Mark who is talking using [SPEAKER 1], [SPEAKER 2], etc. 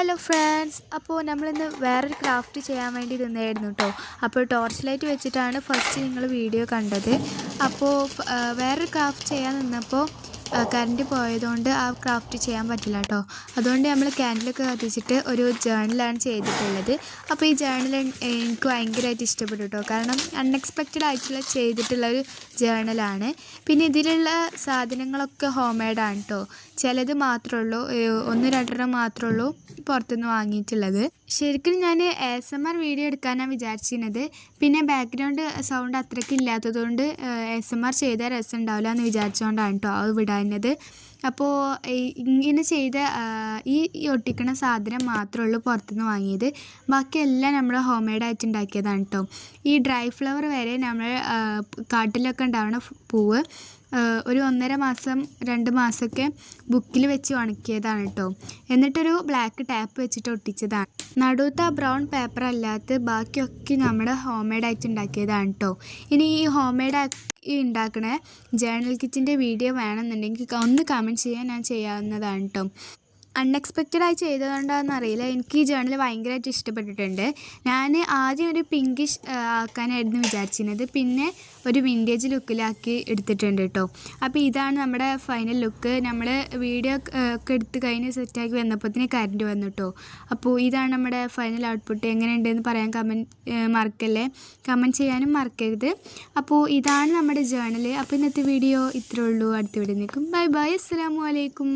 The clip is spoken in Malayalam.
[SPEAKER 1] ഹലോ ഫ്രണ്ട്സ്, അപ്പോൾ നമ്മളിന്ന് വേറൊരു ക്രാഫ്റ്റ് ചെയ്യാൻ വേണ്ടി നിന്നായിരുന്നു കേട്ടോ. അപ്പോൾ ടോർച്ച് ലൈറ്റ് വെച്ചിട്ടാണ് ഫസ്റ്റ് നിങ്ങൾ വീഡിയോ കണ്ടത്. അപ്പോൾ വേറൊരു ക്രാഫ്റ്റ് ചെയ്യാൻ നിന്നപ്പോൾ കറണ്ട് പോയതുകൊണ്ട് ആ ക്രാഫ്റ്റ് ചെയ്യാൻ പറ്റില്ല കേട്ടോ. അതുകൊണ്ട് നമ്മൾ ക്യാൻഡിലൊക്കെ കത്തിച്ചിട്ട് ഒരു ജേർണലാണ് ചെയ്തിട്ടുള്ളത്. അപ്പോൾ ഈ ജേർണൽ എനിക്ക് ഭയങ്കരമായിട്ട് ഇഷ്ടപ്പെട്ടു കേട്ടോ. കാരണം അൺഎക്സ്പെക്റ്റഡ് ആയിട്ടുള്ള ചെയ്തിട്ടുള്ളൊരു ജേർണലാണ്. പിന്നെ ഇതിലുള്ള സാധനങ്ങളൊക്കെ ഹോം മെയ്ഡാണ് കേട്ടോ. ചിലത് മാത്രമേ ഉള്ളൂ, 1-2 മാത്രമേ ഉള്ളൂ പുറത്തുനിന്ന് വാങ്ങിയിട്ടുള്ളത്. ശരിക്കും ഞാൻ ASMR വീഡിയോ എടുക്കാനാണ് വിചാരിച്ചിരുന്നത്. പിന്നെ ബാക്ക്ഗ്രൗണ്ട് സൗണ്ട് അത്രയ്ക്ക് ഇല്ലാത്തതുകൊണ്ട് ASMR ചെയ്താൽ രസം ഉണ്ടാവില്ല എന്ന് വിചാരിച്ചുകൊണ്ടാണ് കേട്ടോ അത് വിടാഞ്ഞത്. അപ്പോൾ ഇങ്ങനെ ചെയ്ത ഈ ഒട്ടിക്കണ സാധനം മാത്രമേ ഉള്ളൂ പുറത്തുനിന്ന് വാങ്ങിയത്. ബാക്കിയെല്ലാം നമ്മൾ ഹോം മെയ്ഡായിട്ട് ഉണ്ടാക്കിയതാണ് കേട്ടോ. ഈ ഡ്രൈ ഫ്ലവർ വരെ നമ്മൾ കാട്ടിലൊക്കെ ഉണ്ടാവുന്ന പൂവ് ഒരു 1.5 മാസം 2 മാസമൊക്കെ ബുക്കിൽ വെച്ച് ഉണക്കിയതാണ് കേട്ടോ. എന്നിട്ടൊരു ബ്ലാക്ക് ടാപ്പ് വെച്ചിട്ട് ഒട്ടിച്ചതാണ്. നടുവത്തെ ആ ബ്രൗൺ പേപ്പർ അല്ലാത്ത ബാക്കിയൊക്കെ നമ്മുടെ ഹോം മെയ്ഡായിട്ട് ഉണ്ടാക്കിയതാണ് കേട്ടോ. ഇനി ഈ ഹോം മെയ്ഡാക്കി ഉണ്ടാക്കണ ജേർണൽ കിറ്റിൻ്റെ വീഡിയോ വേണമെന്നുണ്ടെങ്കിൽ ഒന്ന് കമൻറ്റ് ചെയ്യാൻ ഞാൻ ചെയ്യാവുന്നതാണ് കേട്ടോ. അൺഎക്സ്പെക്റ്റഡായി ചെയ്തതുകൊണ്ടാണെന്ന് അറിയില്ല, എനിക്ക് ഈ ജേർണൽ ഭയങ്കരമായിട്ട് ഇഷ്ടപ്പെട്ടിട്ടുണ്ട്. ഞാൻ ആദ്യം ഒരു പിങ്കിഷ് ആക്കാനായിരുന്നു വിചാരിച്ചിരുന്നത്, പിന്നെ ഒരു വിൻറ്റേജ് ലുക്കിലാക്കി എടുത്തിട്ടുണ്ട് കേട്ടോ. അപ്പോൾ ഇതാണ് നമ്മുടെ ഫൈനൽ ലുക്ക്. നമ്മൾ വീഡിയോ ഒക്കെ എടുത്ത് കഴിഞ്ഞ് സെറ്റാക്കി വന്നപ്പോഴത്തേന് കറണ്ട് വന്നു കേട്ടോ. അപ്പോൾ ഇതാണ് നമ്മുടെ ഫൈനൽ ഔട്ട്പുട്ട്. എങ്ങനെയുണ്ടെന്ന് പറയാൻ മറക്കല്ലേ, കമൻറ്റ് ചെയ്യാനും മറക്കരുത്. അപ്പോൾ ഇതാണ് നമ്മുടെ ജേർണൽ. അപ്പോൾ ഇന്നത്തെ വീഡിയോ ഇത്രേ ഉള്ളൂ. അടുത്ത വീഡിയോ നിൽക്കും. ബൈ ബൈ, അസ്സലാമു അലൈക്കും.